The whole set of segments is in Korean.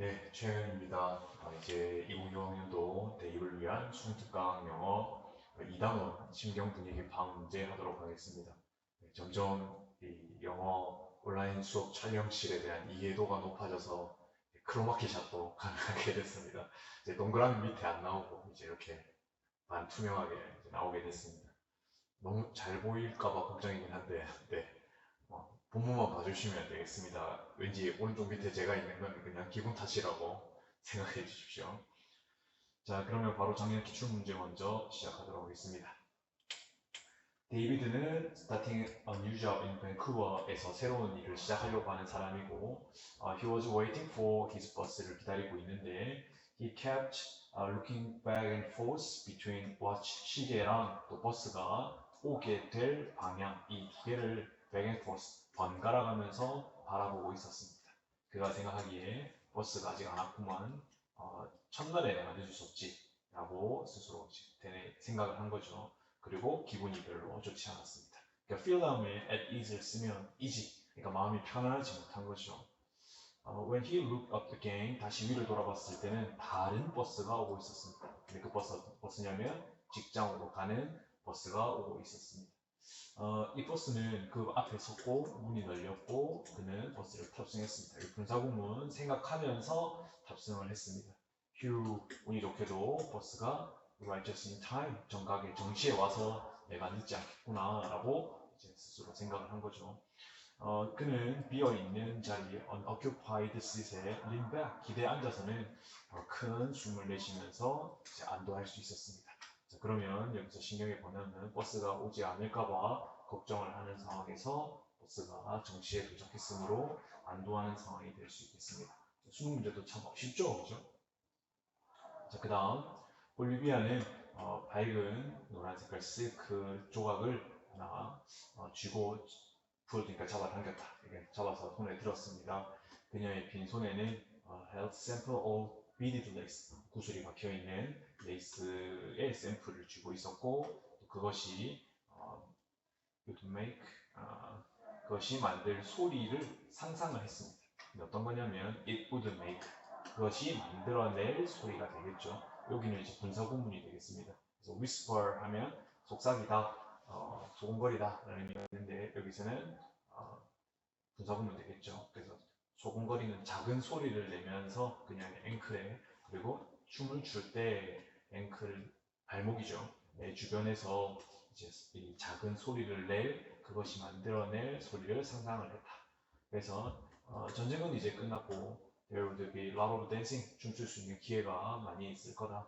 네, 최영현입니다. 이제 2025년도 대입을 위한 수능특강 영어 2단원 심경 분위기 파악 문제 하도록 하겠습니다. 네, 점점 이 영어 온라인 수업 촬영실에 대한 이해도가 높아져서 크로마키샷도 가능하게 됐습니다. 이제 동그라미 밑에 안 나오고 이제 이렇게 반투명하게 이제 나오게 됐습니다. 너무 잘 보일까봐 걱정이긴 한데, 네. 본문만 봐주시면 되겠습니다. 왠지 오른쪽 밑에 제가 있는 건 그냥 기분 탓이라고 생각해 주십시오. 자, 그러면 바로 작년 기출문제 먼저 시작하도록 하겠습니다. 데이비드는 starting a new job in Vancouver에서 새로운 일을 시작하려고 하는 사람이고, he was waiting for his bus를 기다리고 있는데, he kept looking back and forth between watch 시계랑 또 버스가 오게 될 방향 이 두 개를 back and forth 번갈아 가면서 바라보고 있었습니다. 그가 생각하기에 버스가 아직 안 왔구만, 첫날에 내가 늦을 수 없지 라고 스스로 생각을 한 거죠. 그리고 기분이 별로 좋지 않았습니다. 그러니까 feel 다음에 at ease를 쓰면 easy, 그러니까 마음이 편안하지 못한 거죠. When he looked up again, 다시 위를 돌아봤을 때는 다른 버스가 오고 있었습니다. 근데 그 버스 어떤 버스냐면 직장으로 가는 버스가 오고 있었습니다. 이 버스는 그 앞에 섰고 문이 열렸고 그는 버스를 탑승했습니다. 이 분사구문 생각하면서 탑승을 했습니다. 휴, 운이 좋게도 버스가 arrived just in time, 정각에 정시에 와서 내가 늦지 않겠구나 라고 이제 스스로 생각을 한 거죠. 그는 비어있는 자리에 unoccupied seat에 lean back, 기대에 앉아서는 큰 숨을 내쉬면서 이제 안도할 수 있었습니다. 자, 그러면 여기서 신경의 번호는 버스가 오지 않을까봐 걱정을 하는 상황에서 버스가 정시에 도착했으므로 안도하는 상황이 될 수 있겠습니다. 수능 문제도 참 쉽죠, 그죠? 자, 그 다음 올리비아는 밝은 노란 색깔 실크 조각을 하나 쥐고 그러니까 잡아당겼다. 이렇게 잡아서 손에 들었습니다. 그녀의 빈 손에는 held sample of beaded lace, 구슬이 박혀있는 레이스의 샘플을 쥐고 있었고 그것이 would make, 그것이 만들 소리를 상상을 했습니다. 어떤 거냐면 it would make, 그것이 만들어낼 소리가 되겠죠. 여기는 이제 분사구문이 되겠습니다. 그래서 whisper 하면 속삭이다, 소곤거리다 라는 의미가 있는데 여기서는 분사구문 되겠죠. 그래서 소곤거리는 작은 소리를 내면서 그냥 앵클에, 그리고 춤을 출 때 앵클 발목이죠. 내 주변에서 이제 이 작은 소리를 낼, 그것이 만들어낼 소리를 상상을 했다. 그래서 전쟁은 이제 끝났고 there would be a lot of dancing, 춤출 수 있는 기회가 많이 있을 거다.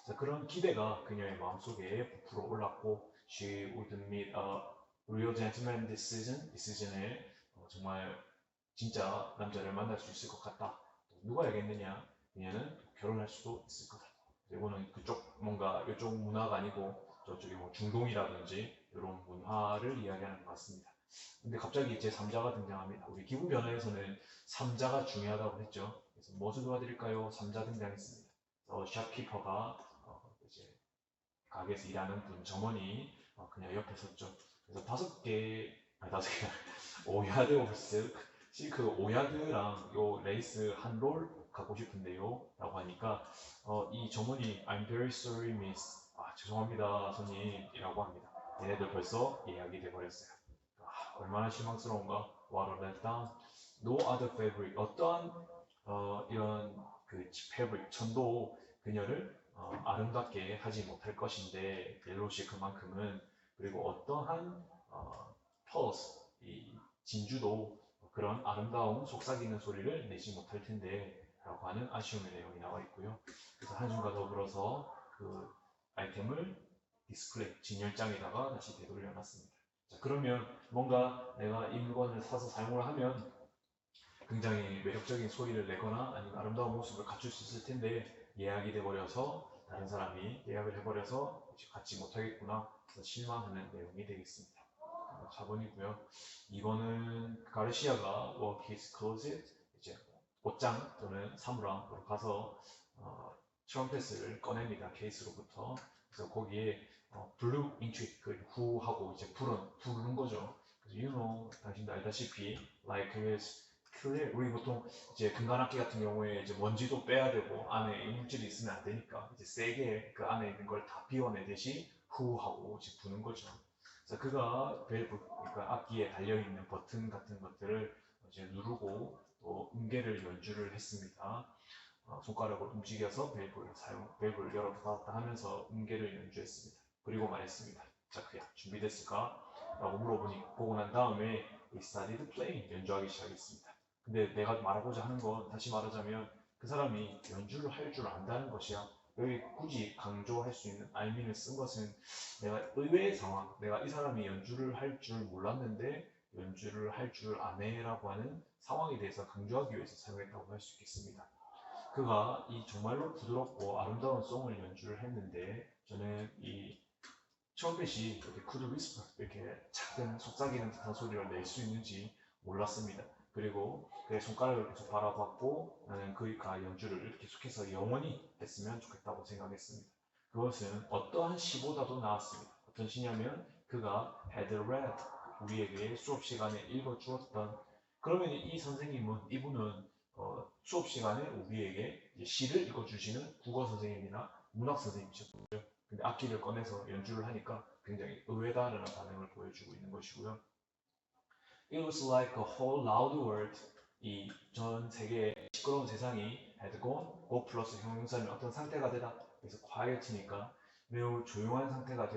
자, 그런 기대가 그녀의 마음속에 부풀어 올랐고 she would meet a real gentleman this season, 이 시즌에 정말 진짜 남자를 만날 수 있을 것 같다. 누가 알겠느냐? 그녀는 결혼할 수도 있을 거다. 이거는 그쪽 뭔가 이쪽 문화가 아니고 저쪽에 뭐 중동이라든지 이런 문화를 이야기하는 것 같습니다. 근데 갑자기 제 3자가 등장합니다. 우리 기부 변화에서는 3자가 중요하다고 했죠. 그래서 무엇을 도와드릴까요? 3자 등장했습니다. 샵키퍼가 이제 가게에서 일하는 분 점원이 그냥 옆에 섰죠. 그래서 5개, 아니 5개, 5야드 오브 실크 5야드랑 요 레이스 한 롤 갖고 싶은데요 라고 하니까 이 점원이 I'm very sorry miss, 죄송합니다 손님이라고 합니다. 얘네들 벌써 예약이 돼버렸어요. 얼마나 실망스러운가. What a letdown. No other fabric, 어떠한 이런 그 패브릭 천도 그녀를 아름답게 하지 못할 것인데 옐로시 그만큼은, 그리고 어떠한 펄스, 이 진주도 그런 아름다운 속삭이는 소리를 내지 못할 텐데 라고 하는 아쉬움의 내용이 나와 있고요. 그래서 한숨과 더불어서 그 아이템을 디스플레이, 진열장에다가 다시 되돌려 놨습니다. 자, 그러면 뭔가 내가 이 물건을 사서 사용을 하면 굉장히 매력적인 소리를 내거나 아니면 아름다운 모습을 갖출 수 있을 텐데 예약이 돼버려서 다른 사람이 예약을 해버려서 갖지 못하겠구나, 그래서 실망하는 내용이 되겠습니다. 4번이고요. 2번은 가르시아가 work his closet, 이제 옷장 또는 사물함으로 가서 트럼펫을 꺼냅니다. 케이스로부터. 그래서 거기에 블루 인트리, 그 후하고 이제 부르는 거죠. 그래서 you know, 당신도 알다시피 like his clear. 우리 보통 이제 금관악기 같은 경우에 이제 먼지도 빼야 되고 안에 이물질이 있으면 안 되니까 이제 세게 그 안에 있는 걸 다 비워내듯이 후 하고 이제 부는 거죠. 그래서 그가 밸브, 그러니까 악기에 달려 있는 버튼 같은 것들을 이제 누르고 또 음계를 연주를 했습니다. 손가락을 움직여서 밸브를 열었다 닫았다 하면서 음계를 연주했습니다. 그리고 말했습니다. 자, 그야 준비됐을까? 라고 보고 난 다음에 we started playing, 연주하기 시작했습니다. 근데 내가 말하고자 하는 건 다시 말하자면 그 사람이 연주를 할 줄 안다는 것이야. 여기 굳이 강조할 수 있는 I mean을 쓴 것은 내가 의외의 상황, 내가 이 사람이 연주를 할 줄 몰랐는데 연주를 할 줄 아네라고 하는 상황에 대해서 강조하기 위해서 사용했다고 할 수 있겠습니다. 그가 이 정말로 부드럽고 아름다운 송을 연주를 했는데 저는 이 트럼펫이 이렇게 could whisper 이렇게 작은 속삭이는 듯한 소리를 낼 수 있는지 몰랐습니다. 그리고 그의 손가락을 계속 바라봤고 나는 그가 연주를 계속해서 영원히 했으면 좋겠다고 생각했습니다. 그것은 어떠한 시보다도 나았습니다. 어떤 시냐면 그가 had read 우리에게 수업 시간에 읽어주었던 그러면 이 선생님은 이분은 수업 시간에 우리에게 시를 읽어주시는 국어 선생님이나 문학 선생님이셨죠. 근데 악기를 꺼내서 연주를 하니까 굉장히 의외다라는 반응을 보여주고 있는 것이고요. It was like a whole loud world. 이 전 세계의 시끄러운 세상이 had gone, go 플러스 형용사는 어떤 상태가 되다. 그래서 quiet니까 매우 조용한 상태가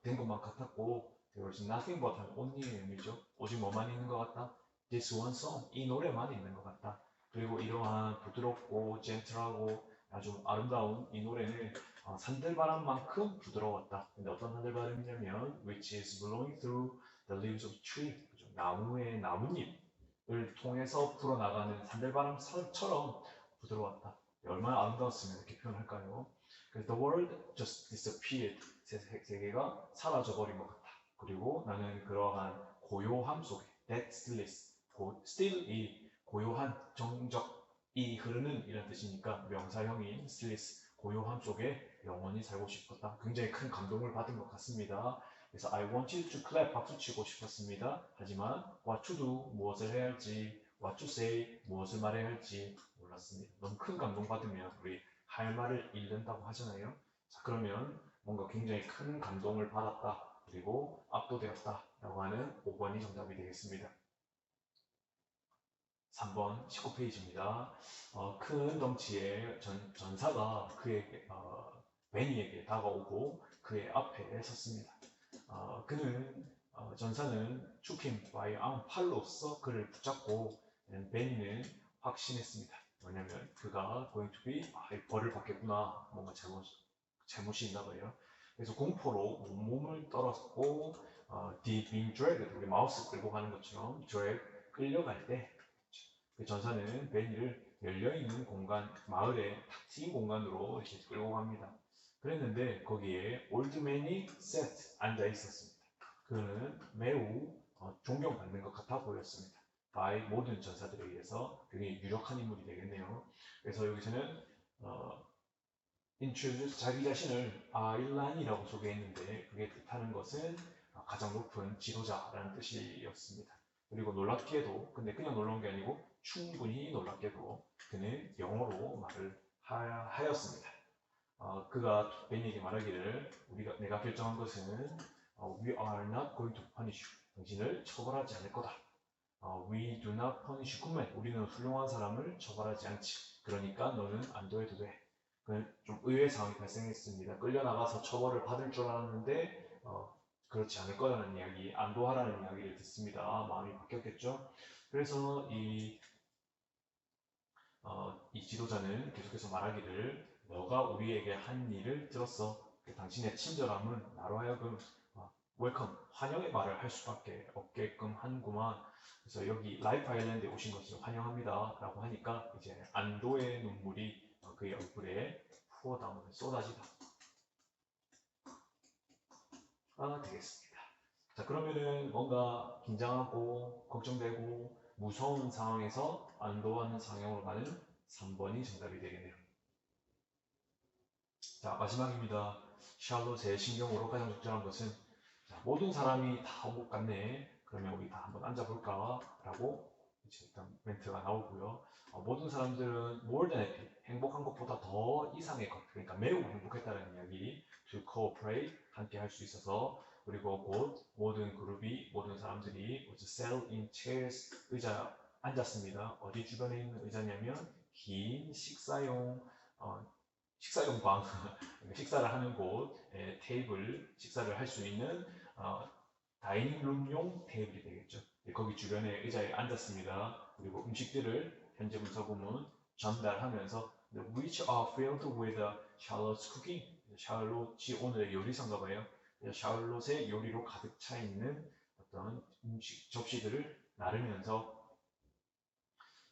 된 것만 같았고 there was nothing but 한 only의 의미죠. 오직 뭐만 있는 것 같다? This one song, 이 노래만 있는 것 같다. 그리고 이러한 부드럽고 젠틀하고 아주 아름다운 이 노래는 산들바람만큼 부드러웠다. 근데 어떤 산들바람이냐면 which is blowing through the leaves of tree. 그죠? 나무의 나뭇잎을 통해서 불어나가는 산들바람처럼 부드러웠다. 얼마나 아름다웠으면 이렇게 표현할까요? 그래서 the world just disappeared. 세계가 사라져버린 것 같다. 그리고 나는 그러한 고요함 속에 that stillness, still이 고요한 정적이 흐르는 이런 뜻이니까 명사형인 stillness, 고요함 속에 영원히 살고 싶었다. 굉장히 큰 감동을 받은 것 같습니다. 그래서 I wanted to clap, 박수 치고 싶었습니다. 하지만 what to do, 무엇을 해야 할지, what to say, 무엇을 말해야 할지 몰랐습니다. 너무 큰 감동 받으면 우리 할 말을 잃는다고 하잖아요. 자, 그러면 뭔가 굉장히 큰 감동을 받았다. 그리고 압도되었다. 라고 하는 5번이 정답이 되겠습니다. 3번 19페이지입니다. 큰 덩치의 전사가 그에게 베니에게 다가오고 그의 앞에 섰습니다. 전사는 took him by arm, 팔로써 그를 붙잡고 베니는 확신했습니다. 왜냐면 그가 going to be 벌을 받겠구나, 뭔가 잘못이 있나 봐요. 그래서 공포로 몸을 떨었고 deep being dragged, 우리 마우스 끌고 가는 것처럼 drag, 끌려갈 때 그 전사는 베니를 열려있는 공간, 마을의 탁 트인 공간으로 이렇게 끌고 갑니다. 그랬는데 거기에 올드맨이 sat, 앉아 있었습니다. 그는 매우 존경받는 것 같아 보였습니다. by 모든 전사들에 의해서 굉장히 유력한 인물이 되겠네요. 그래서 여기서는 introduce, 자기 자신을 아일란이라고 소개했는데 그게 뜻하는 것은 가장 높은 지도자라는 뜻이었습니다. 그리고 놀랍게도, 근데 그냥 놀라운 게 아니고 충분히 놀랍게도 그는 영어로 말을 하였습니다. 그가 베니에게 말하기를 내가 결정한 것은 we are not going to punish you. 당신을 처벌하지 않을 거다. We do not punish good men. 우리는 훌륭한 사람을 처벌하지 않지. 그러니까 너는 안도해도 돼. 좀 의외의 상황이 발생했습니다. 끌려나가서 처벌을 받을 줄 알았는데 그렇지 않을 거라는 이야기, 안도하라는 이야기를 듣습니다. 마음이 바뀌었겠죠. 그래서 이 지도자는 계속해서 말하기를 너가 우리에게 한 일을 들었어. 당신의 친절함은 나로 하여금 웰컴, 환영의 말을 할 수밖에 없게끔 하는구만. 그래서 여기 라이프 아일랜드에 오신 것을 환영합니다 라고 하니까 이제 안도의 눈물이 그의 얼굴에 쏟아지다 되겠습니다. 자, 그러면은 뭔가 긴장하고 걱정되고 무서운 상황에서 안도하는 상황으로 가는 3번이 정답이 되겠네요. 자, 마지막입니다. 샬롯의 신경으로 가장 적절한 것은 모든 사람이 다 못 갔네. 그러면 우리 다 한번 앉아볼까? 라고 일단 멘트가 나오고요. 모든 사람들은 more than happy, 행복한 것보다 더 이상의 것, 그러니까 매우 행복했다는 이야기, to cooperate, 함께 할 수 있어서, 그리고 곧 모든 그룹이, 모든 사람들이 was settled in chairs, 의자 앉았습니다. 어디 주변에 있는 의자냐면 긴 식사용 방, 식사를 하는 곳, 테이블, 식사를 할 수 있는 다이닝룸용 테이블이 되겠죠. 거기 주변에 의자에 앉았습니다. 그리고 음식들을 현재 문서구문 전달하면서 which are filled with Charlotte's cooking. 샬롯이 오늘의 요리사인가 봐요. 샬롯의 요리로 가득 차 있는 어떤 음식 접시들을 나르면서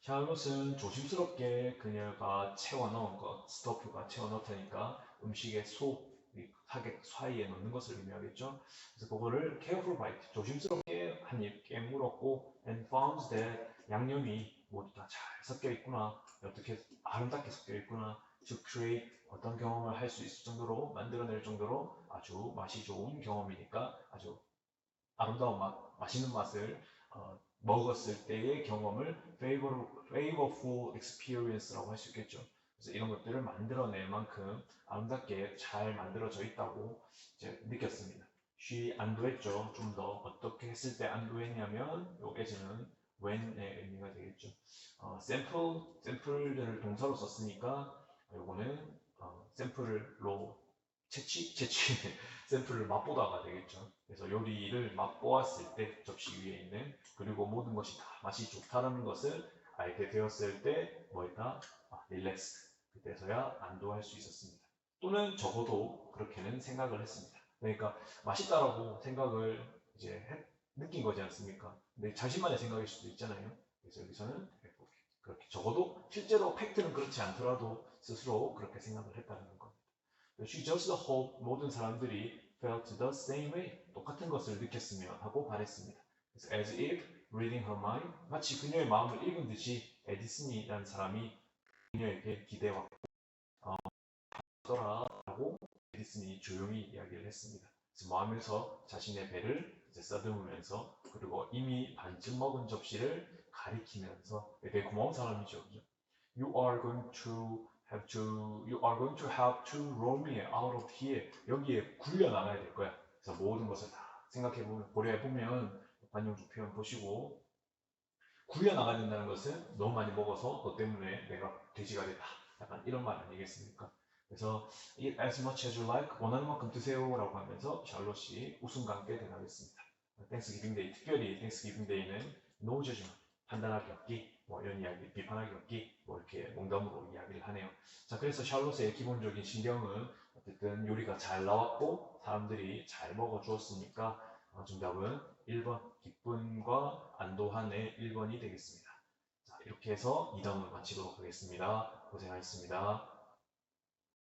샬롯은 조심스럽게 그녀가 채워 넣은 것, 스토프가 채워 넣다니까 음식의 속, 하객 사이에 넣는 것을 의미하겠죠. 그래서 그거를 careful bite, 조심스럽게 한 입 깨물었고 and found that 양념이 모두 다 잘 섞여 있구나, 어떻게 아름답게 섞여 있구나, to create 어떤 경험을 할 수 있을 정도로 만들어낼 정도로 아주 맛이 좋은 경험이니까 아주 아름다운 맛, 맛있는 맛을 먹었을 때의 경험을 flavorful experience라고 할 수 있겠죠. 그래서 이런 것들을 만들어낼 만큼 아름답게 잘 만들어져 있다고 이제 느꼈습니다. she 안도했죠. 좀 더 어떻게 했을 때 안도했냐면 요 as는 when의 의미가 되겠죠. 샘플들을 동사로 썼으니까 요거는 샘플로 채취 샘플을 맛보다가 되겠죠. 그래서 요리를 맛보았을 때 접시 위에 있는, 그리고 모든 것이 다 맛이 좋다라는 것을 알게 되었을 때 뭐했다? 릴렉스. 그때서야 안도할 수 있었습니다. 또는 적어도 그렇게는 생각을 했습니다. 그러니까 맛있다라고 생각을 이제 느낀 거지 않습니까? 근데 자신만의 생각일 수도 있잖아요. 그래서 여기서는 그렇게 적어도 실제로 팩트는 그렇지 않더라도 스스로 그렇게 생각을 했다는 겁니다. She just hoped 모든 사람들이 felt the same way, 똑같은 것을 느꼈으면 하고 바랬습니다. 그래서 as if reading her mind, 마치 그녀의 마음을 읽은 듯이 에디슨이라는 사람이 그녀에게 기대와 더라라고 에디슨이 조용히 이야기를 했습니다. 그래서 마음에서 자신의 배를 이제 써듬으면서, 그리고 이미 반쯤 먹은 접시를 가리키면서 되게 고마운 사람이죠. You are going to you are going to have to roll me out of here. 여기에 굴려 나가야 될 거야. 그래서 모든 것을 다 생각해 보면, 고려해 보면 관용주 표현 보시고, 굴려 나가야 된다는 것은 너무 많이 먹어서 너 때문에 내가 돼지가 됐다, 약간 이런 말 아니겠습니까? 그래서 eat as much as you like, 원하는 만큼 드세요라고 하면서 샬롯이 웃음과 함께 대답했습니다. 땡스기빙 데이, 특별히 땡스기빙 데이는 no judgment, 판단하기 없기, 뭐 이런 이야기, 비판하기 없기, 뭐 이렇게 농담으로 이야기를 하네요. 자, 그래서 샬롯의 기본적인 신경은 어쨌든 요리가 잘 나왔고 사람들이 잘 먹어 주었으니까 정답은 1번, 기쁨과 안도한의 1번이 되겠습니다. 자, 이렇게 해서 2단을 마치도록 하겠습니다. 고생하셨습니다.